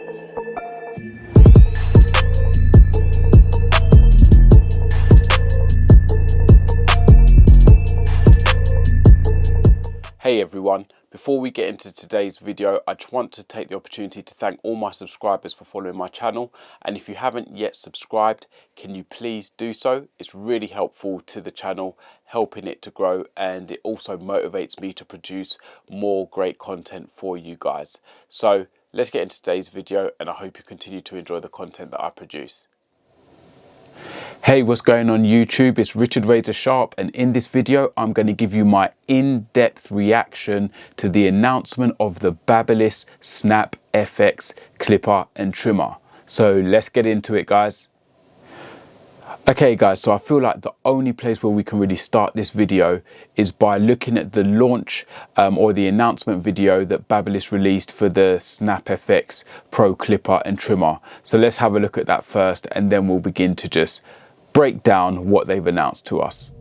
Hey everyone, before we get into today's video, I just want to take the opportunity to thank all my subscribers for following my channel. And if you haven't yet subscribed, can you please do so? It's really helpful to the channel, helping it to grow, and it also motivates me to produce more great content for you guys. So let's get into today's video, and I hope you continue to enjoy the content that I produce. Hey, what's going on YouTube? It's Richard Razor Sharp, and in this video I'm going to give you my in-depth reaction to the announcement of the Babyliss Snap FX clipper and trimmer. So let's get into it, guys. Okay guys, so I feel like the only place where we can really start this video is by looking at the launch or the announcement video that Babyliss released for the Snap FX Pro clipper and trimmer. So let's have a look at that first, and then we'll begin to just break down what they've announced to us.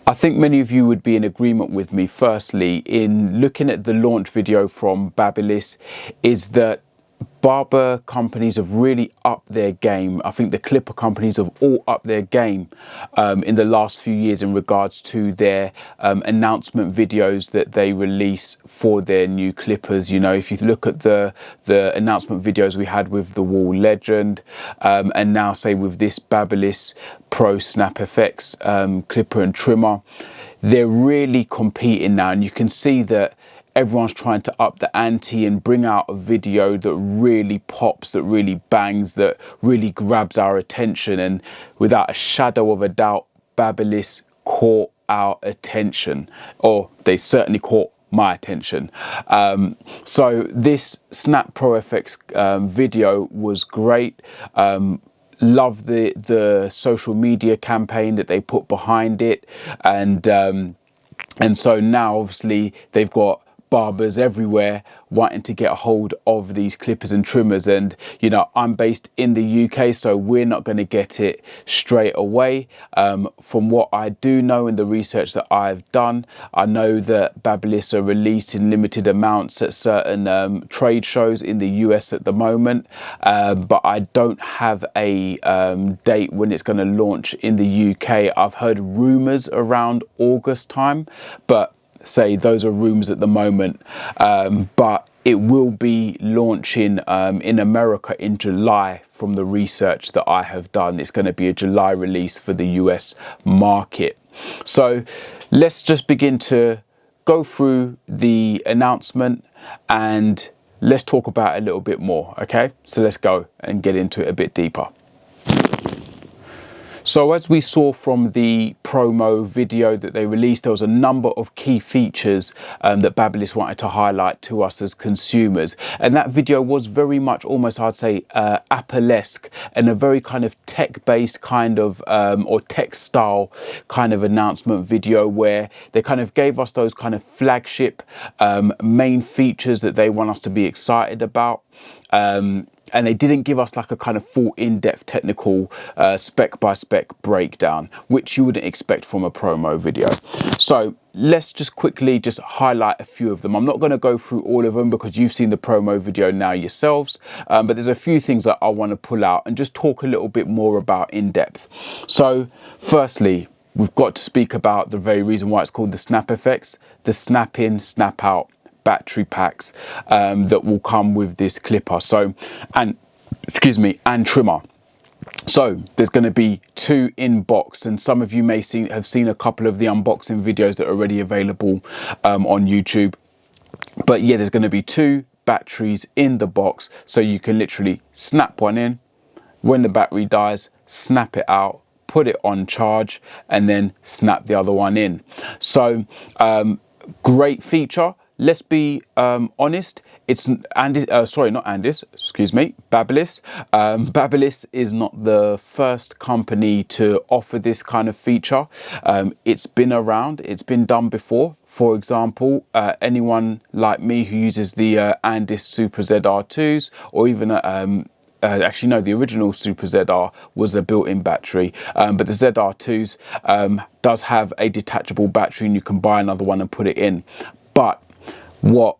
I think many of you would be in agreement with me, firstly, in looking at the launch video from Babyliss, is that barber companies have really upped their game. I think the clipper companies have all upped their game in the last few years in regards to their announcement videos that they release for their new clippers. You know, if you look at the announcement videos we had with the Wall Legend and now say with this Babyliss Pro Snap FX clipper and trimmer, they're really competing now, and you can see that everyone's trying to up the ante and bring out a video that really pops, that really bangs, that really grabs our attention. And without a shadow of a doubt, Babyliss caught our attention, or they certainly caught my attention. So this Snap Pro FX video was great. Love the social media campaign that they put behind it, and so now obviously they've got barbers everywhere wanting to get a hold of these clippers and trimmers. And you know, I'm based in the UK, so we're not going to get it straight away. From what I do know in the research that I've done, I know that Babyliss are released in limited amounts at certain trade shows in the US at the moment, but I don't have a date when it's going to launch in the UK. I've heard rumours around August time, but say those are rumors at the moment, but it will be launching in America in July. From the research that I have done, it's going to be a July release for the US market. So let's just begin to go through the announcement and let's talk about it a little bit more. Okay, so let's go and get into it a bit deeper. So as we saw from the promo video that they released, there was a number of key features that Babyliss wanted to highlight to us as consumers. And that video was very much almost, I'd say, Apple-esque, and a very kind of tech-based kind of, or tech-style kind of announcement video, where they kind of gave us those kind of flagship main features that they want us to be excited about. And they didn't give us like a kind of full in-depth technical spec by spec breakdown, which you wouldn't expect from a promo video. So let's just quickly just highlight a few of them. I'm not going to go through all of them because you've seen the promo video now yourselves, but there's a few things that I want to pull out and just talk a little bit more about in depth. So firstly, we've got to speak about the very reason why it's called the snap effects, the snap in, snap out battery packs that will come with this clipper. So, and trimmer. So there's going to be 2 in box, and some of you may have seen a couple of the unboxing videos that are already available on YouTube. But yeah, there's going to be 2 batteries in the box, so you can literally snap one in. When the battery dies, snap it out, put it on charge, and then snap the other one in. So great feature. Let's be honest, it's Babyliss. Babyliss is not the first company to offer this kind of feature. It's been around, it's been done before. For example, anyone like me who uses the Andis Super ZR2s, or even actually no, the original Super ZR was a built-in battery, but the ZR2s does have a detachable battery, and you can buy another one and put it in. But what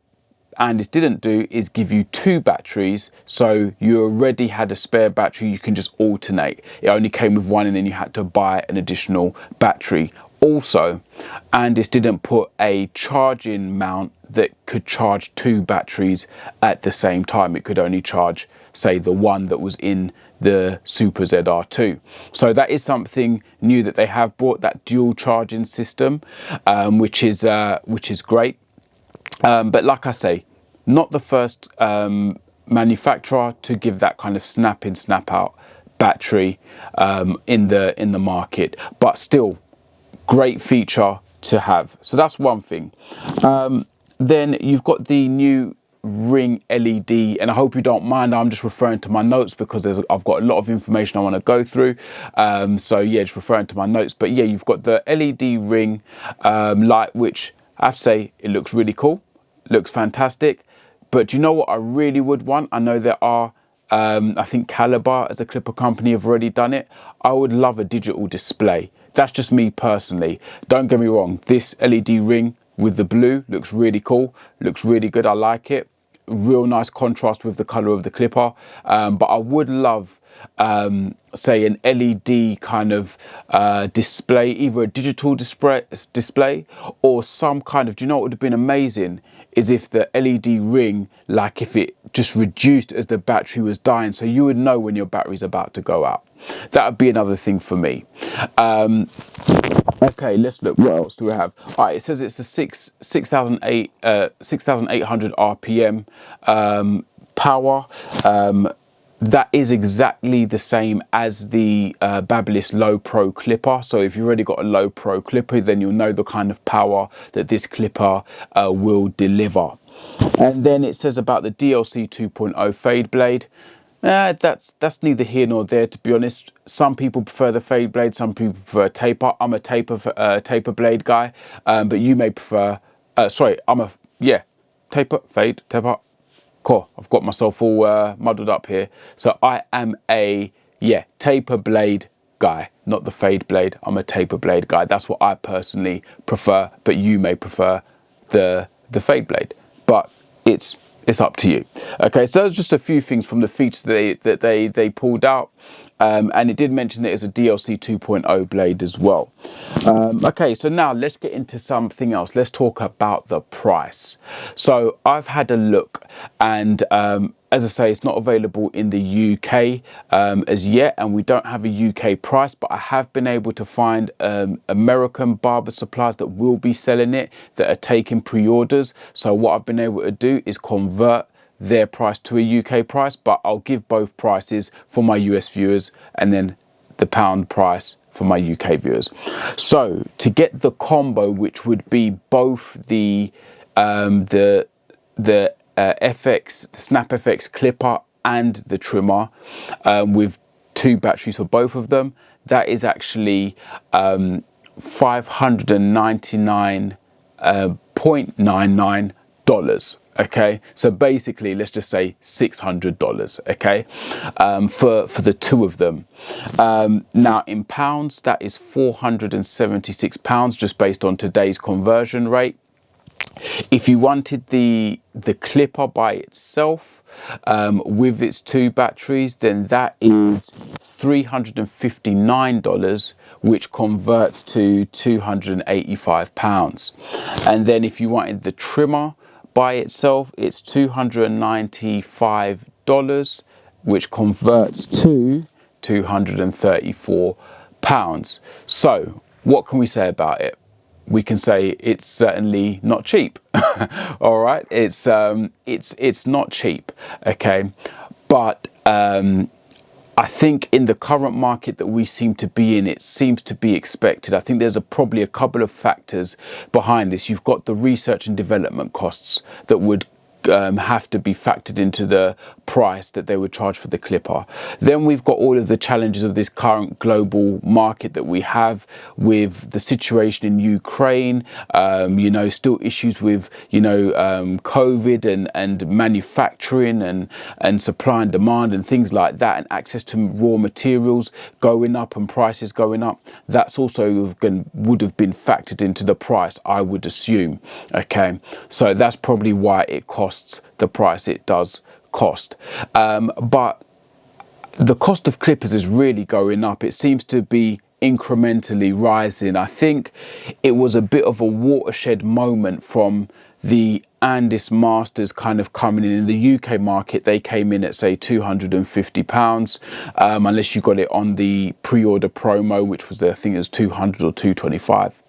Andis didn't do is give you 2 batteries, so you already had a spare battery, you can just alternate. It only came with 1, and then you had to buy an additional battery. Also, Andis didn't put a charging mount that could charge 2 batteries at the same time. It could only charge, say, the one that was in the Super ZR2. So that is something new that they have brought, that dual charging system, which is great. But like I say, not the first manufacturer to give that kind of snap in, snap out battery in the market, but still great feature to have. So that's one thing. Then you've got the new ring LED, and I hope you don't mind, I'm just referring to my notes because I've got a lot of information I want to go through. So yeah, just referring to my notes. But yeah, you've got the LED ring light, which I have to say, it looks really cool, looks fantastic. But do you know what I really would want? I know there are, I think Caliber as a clipper company have already done it. I would love a digital display. That's just me personally. Don't get me wrong, this LED ring with the blue looks really cool, looks really good, I like it. Real nice contrast with the color of the clipper. But I would love, say, an LED kind of display, either a digital display or some kind of, do you know what would have been amazing? Is if the LED ring, like if it just reduced as the battery was dying, so you would know when your battery's about to go out. That would be another thing for me. Okay, let's look. What else do we have? All right, it says it's a 6,800 RPM power. That is exactly the same as the Babyliss Low Pro clipper. So if you've already got a Low Pro clipper, then you'll know the kind of power that this clipper will deliver. And then it says about the DLC 2.0 fade blade. That's neither here nor there, to be honest. Some people prefer the fade blade, some people prefer taper. I'm a taper blade guy, but you may prefer. Taper, fade, taper. Cool, I've got myself all muddled up here. So I am a taper blade guy, not the fade blade. I'm a taper blade guy. That's what I personally prefer, but you may prefer the fade blade. But it's up to you. Okay, so there's just a few things from the features that they pulled out. And it did mention that it's a DLC 2.0 blade as well. Okay, so now let's get into something else. Let's talk about the price. So I've had a look, and as I say, it's not available in the UK as yet, and we don't have a UK price, but I have been able to find American barber supplies that will be selling it, that are taking pre-orders. So what I've been able to do is convert their price to a UK price, but I'll give both prices for my US viewers and then the pound price for my UK viewers. So to get the combo, which would be both the FX, the Snap FX clipper and the trimmer, with 2 batteries for both of them, that is actually $599.99. Okay, so basically let's just say $600, okay, for the 2 of them. Now in pounds, that is £476, just based on today's conversion rate. If you wanted the clipper by itself with its 2 batteries, then that is $359, which converts to £285. And then if you wanted the trimmer by itself, it's $295, which converts to £234. So what can we say about it? We can say it's certainly not cheap. All right, it's not cheap, okay, but I think in the current market that we seem to be in, it seems to be expected. I think there's probably a couple of factors behind this. You've got the research and development costs that would have to be factored into the price that they would charge for the clipper. Then we've got all of the challenges of this current global market that we have with the situation in Ukraine, you know, still issues with, you know, COVID and manufacturing and supply and demand and things like that, and access to raw materials going up and prices going up. That's also would have been factored into the price, I would assume. Okay, so that's probably why it costs the price it does cost. But the cost of clippers is really going up. It seems to be incrementally rising. I think it was a bit of a watershed moment from the Andis Masters kind of coming in the UK market. They came in at say £250, unless you got it on the pre-order promo, which was I think it was 200 or 225.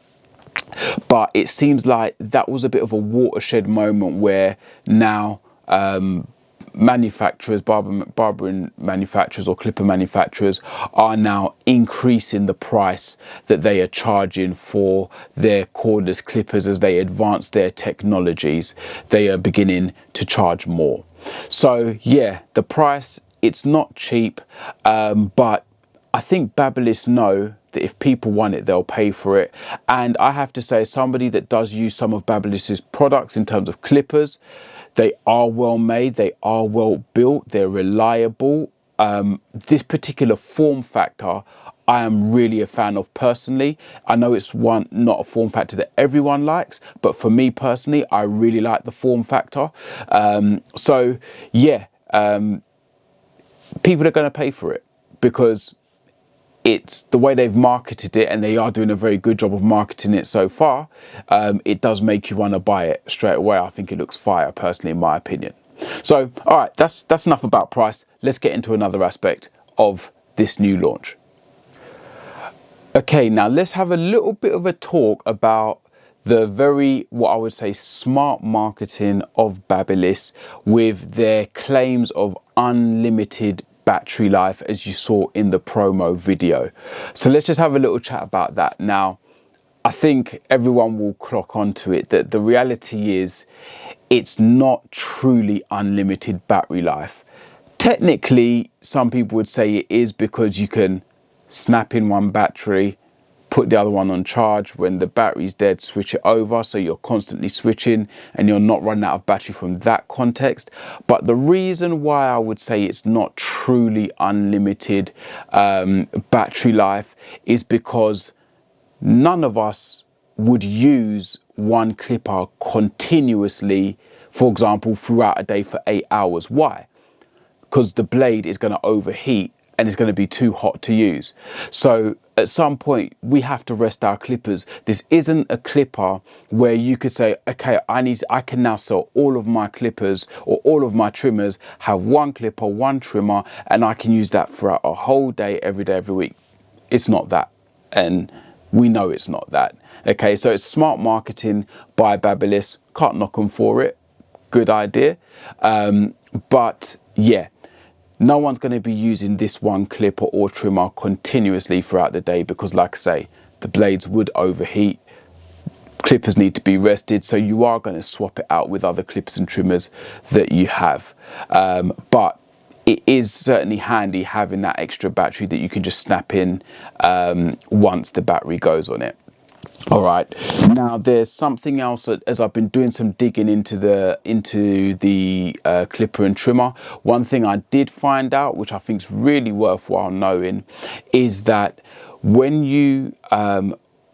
But it seems like that was a bit of a watershed moment where now manufacturers, barbering manufacturers or clipper manufacturers are now increasing the price that they are charging for their cordless clippers. As they advance their technologies, they are beginning to charge more. So yeah, the price, it's not cheap, but I think Babyliss know that if people want it, they'll pay for it. And I have to say, as somebody that does use some of Babyliss's products in terms of clippers, they are well made, they are well built, they're reliable. This particular form factor, I am really a fan of personally. I know it's not a form factor that everyone likes, but for me personally, I really like the form factor. So yeah, people are going to pay for it because it's the way they've marketed it, and they are doing a very good job of marketing it so far. It does make you want to buy it straight away. I think it looks fire, personally, in my opinion. So, all right, that's enough about price. Let's get into another aspect of this new launch. Okay, now let's have a little bit of a talk about the very, what I would say, smart marketing of Babyliss with their claims of unlimited battery life, as you saw in the promo video. So let's just have a little chat about that. Now, I think everyone will clock onto it that the reality is it's not truly unlimited battery life. Technically, some people would say it is, because you can snap in one battery, put the other one on charge. When the battery's dead, switch it over, so you're constantly switching and you're not running out of battery from that context. But the reason why I would say it's not truly unlimited battery life is because none of us would use one clipper continuously, for example, throughout a day for 8 hours. Why? Because the blade is going to overheat and it's going to be too hot to use. So at some point we have to rest our clippers. This isn't a clipper where you could say, okay, I can now sell all of my clippers or all of my trimmers, have one clipper, one trimmer, and I can use that throughout a whole day, every day, every week. It's not that. And we know it's not that. Okay, so it's smart marketing by Babyliss. Can't knock them for it. Good idea. But yeah, no one's going to be using this one clipper or trimmer continuously throughout the day, because like I say, the blades would overheat. Clippers need to be rested, so you are going to swap it out with other clippers and trimmers that you have. But it is certainly handy having that extra battery that you can just snap in once the battery goes on it. All right, now there's something else that, as I've been doing some digging into the clipper and trimmer, one thing I did find out, which I think is really worthwhile knowing, is that when you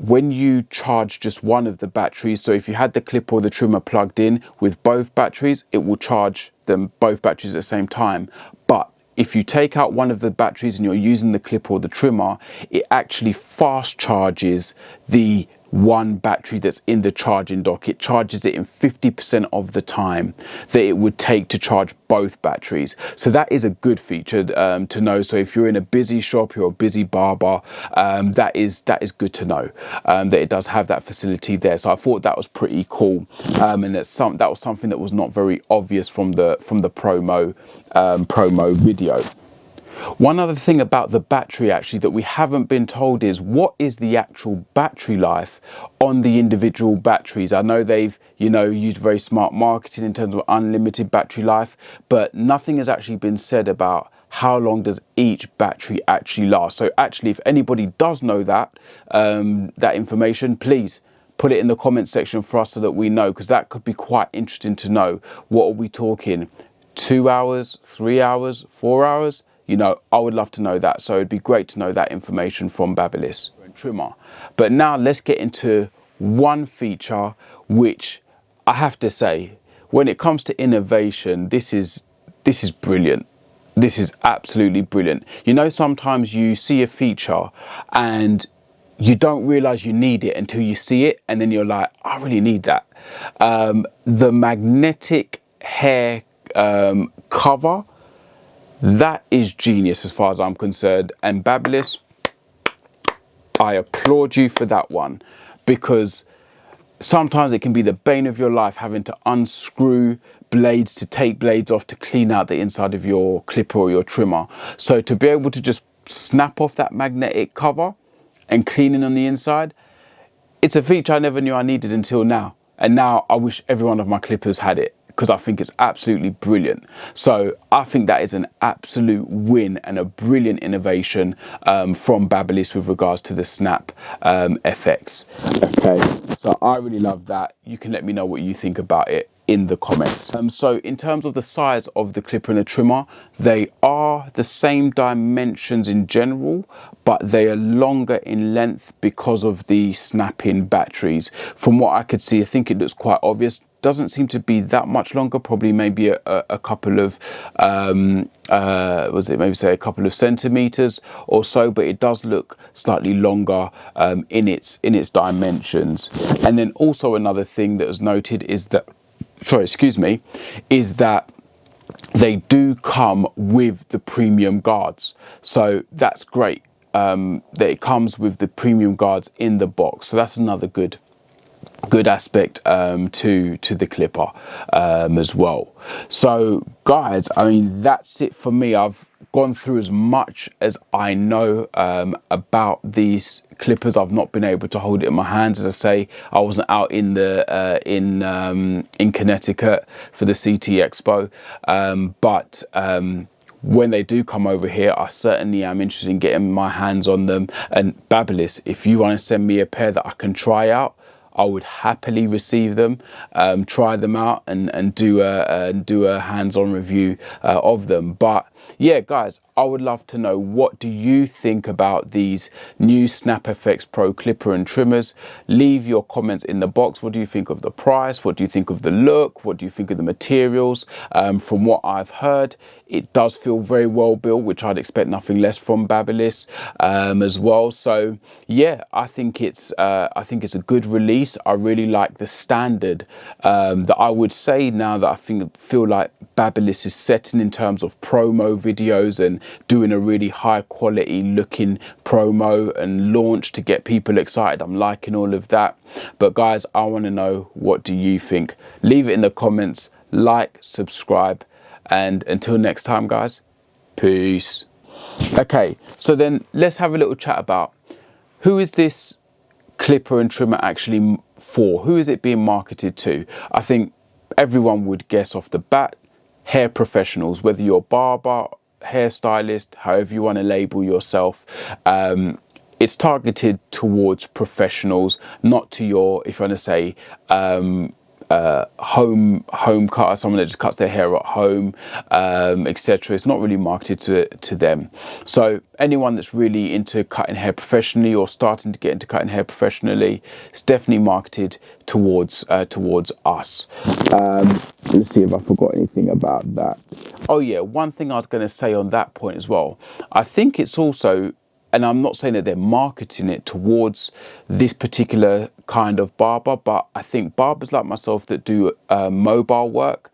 when you charge just one of the batteries, so if you had the clip or the trimmer plugged in with both batteries, it will charge them both batteries at the same time. But if you take out one of the batteries and you're using the clip or the trimmer, it actually fast charges the one battery that's in the charging dock. It charges it in 50% of the time that it would take to charge both batteries. So that is a good feature to know. So if you're in a busy shop, you're a busy barber, that is good to know that it does have that facility there. So I thought that was pretty cool, and that was something that was not very obvious from the promo video. One other thing about the battery actually that we haven't been told is what is the actual battery life on the individual batteries. I know they've used very smart marketing in terms of unlimited battery life, but nothing has actually been said about how long does each battery actually last. So actually, if anybody does know that that information, please put it in the comment section for us so that we know, because that could be quite interesting to know. What are we talking? 2 hours, 3 hours, 4 hours? I would love to know that. So it'd be great to know that information from Babyliss and trimmer. But now let's get into one feature which I have to say, when it comes to innovation, this is brilliant. This is absolutely brilliant. Sometimes you see a feature and you don't realize you need it until you see it, and then you're like, I really need that. The magnetic hair cover, that is genius as far as I'm concerned. And Babyliss, I applaud you for that one, because sometimes it can be the bane of your life having to unscrew blades, to take blades off, to clean out the inside of your clipper or your trimmer. So to be able to just snap off that magnetic cover and clean it on the inside, it's a feature I never knew I needed until now. And now I wish every one of my clippers had it, because I think it's absolutely brilliant. So I think that is an absolute win and a brilliant innovation from Babyliss with regards to the snap FX. Okay, so I really love that. You can let me know what you think about it in the comments. So in terms of the size of the clipper and the trimmer, they are the same dimensions in general, but they are longer in length because of the snap-in batteries. From what I could see, I think it looks quite obvious. Doesn't seem to be that much longer, probably maybe a couple of maybe a couple of centimeters or so, but it does look slightly longer in its dimensions. And then also another thing that was noted is that, is that they do come with the premium guards. So that's great that it comes with the premium guards in the box. So that's another good aspect to the clipper as well. So guys, I mean, that's it for me. I've gone through as much as I know about these clippers. I've not been able to hold it in my hands. As I say, I wasn't out in the in Connecticut for the CT Expo, but when they do come over here, I certainly am interested in getting my hands on them. And Babyliss, if you want to send me a pair that I can try out, I would happily receive them, try them out, and do a hands-on review of them. But yeah, guys, I would love to know, what do you think about these new Snap FX Pro clipper and trimmers? Leave your comments in the box. What do you think of the price? What do you think of the look? What do you think of the materials? From what I've heard, it does feel very well built, which I'd expect nothing less from Babyliss as well. So yeah, I think it's a good release. I really like the standard that I would say now that I feel like Babyliss is setting in terms of promo videos and doing a really high quality looking promo and launch to get people excited. I'm liking all of that. But guys, I want to know, what do you think? Leave it in the comments, like, subscribe, and until next time, guys, peace. Okay, so then let's have a little chat about, who is this clipper and trimmer actually for? Who is it being marketed to? I think everyone would guess off the bat, hair professionals, whether you're barber, hairstylist, however you want to label yourself. It's targeted towards professionals, not to your, if you want to say, home cutter, someone that just cuts their hair at home, etc. It's not really marketed to them. So anyone that's really into cutting hair professionally or starting to get into cutting hair professionally, it's definitely marketed towards us. Let's see if I forgot anything about that. Oh yeah, one thing I was going to say on that point as well, I think it's also, and I'm not saying that they're marketing it towards this particular kind of barber, but I think barbers like myself that do mobile work,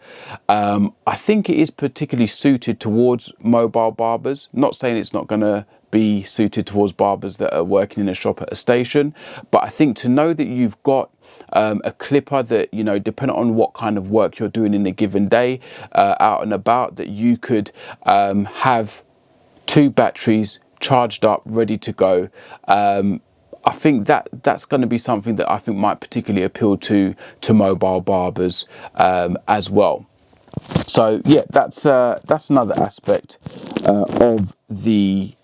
I think it is particularly suited towards mobile barbers. Not saying it's not going to be suited towards barbers that are working in a shop at a station, but I think to know that you've got a clipper that, you know, depending on what kind of work you're doing in a given day, out and about, that you could have 2 batteries charged up, ready to go. I think that's going to be something that I think might particularly appeal to mobile barbers as well. So yeah, that's another aspect of the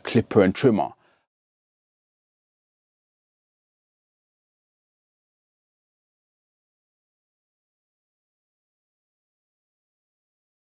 clipper and trimmer.